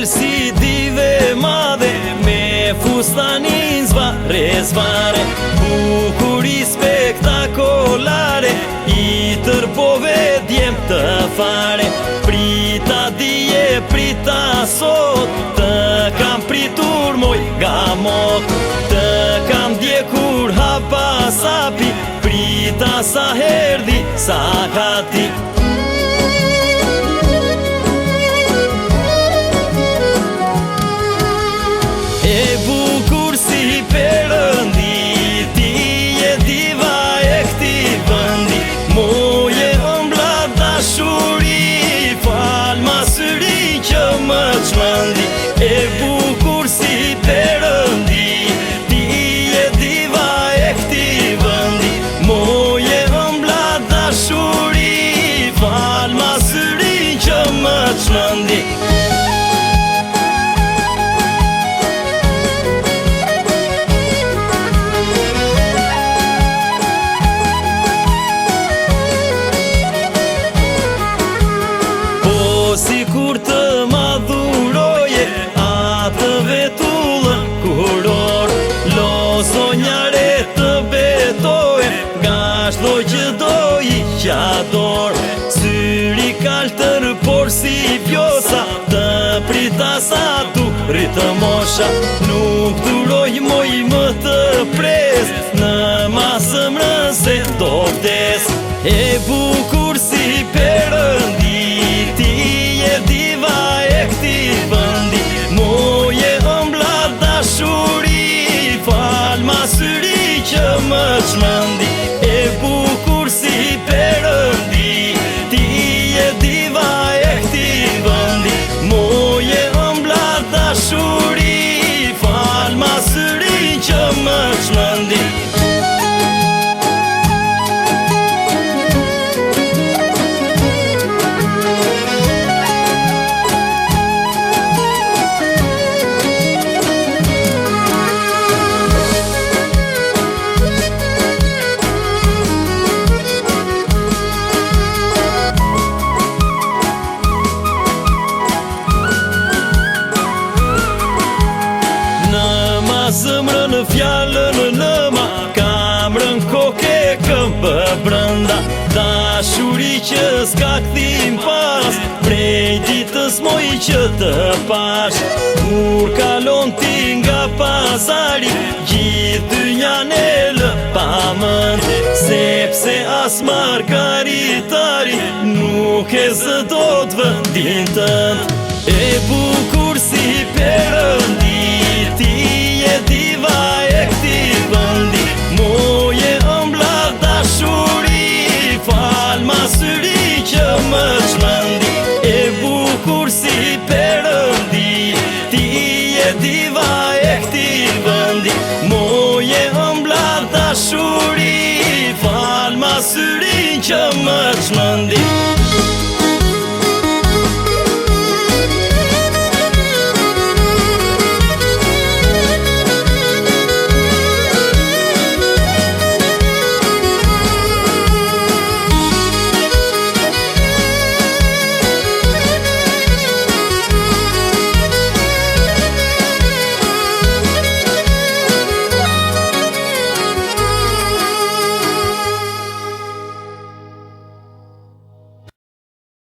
Si dive madhe me fustanin zvare bukuri spektakolare I tërpove djem të fare prita dje prita sot të kam pritur moj gamot të kam djekur hapa sapi prita sa herdi sa hati E bukur si perëndi ti je diva e këti vëndi moje ëmbla dashuri fal ma syrin që më çmendi Po si kur të madhuroje atë vetullën kuror Losonjare të betoje nga shdoj që doj I qador Syri kaltër por si vjosa të prita sa tu rritë mosha Nuk duroj moj më të pres në masëm rëse do vdes E bukur si perëndi ti je diva e këti vëndi moje ëmbla dashuri fal ma syri që më çmendi E bukur si perëndi ti je diva e këti vëndi moje ëmbla dashuri fal ma syri që më çmendi Zëmrën fjallën nëma kam rën koke këmbë brënda Dashuri që s'ka këthim pas prej ditës moj që të pash Kur kalon ti nga pazari gjithë dynjan e lë pa mënd Sepse as margaritari nuk e zë do të vëndin tënd E bukur si perëndi ti je diva e këti vëndi moje ëmbla dashuri fal ma syri që më çmendi E bukur si perëndi ti je diva e këti vëndi moje ëmbla dashuri fal ma syri që më çmendi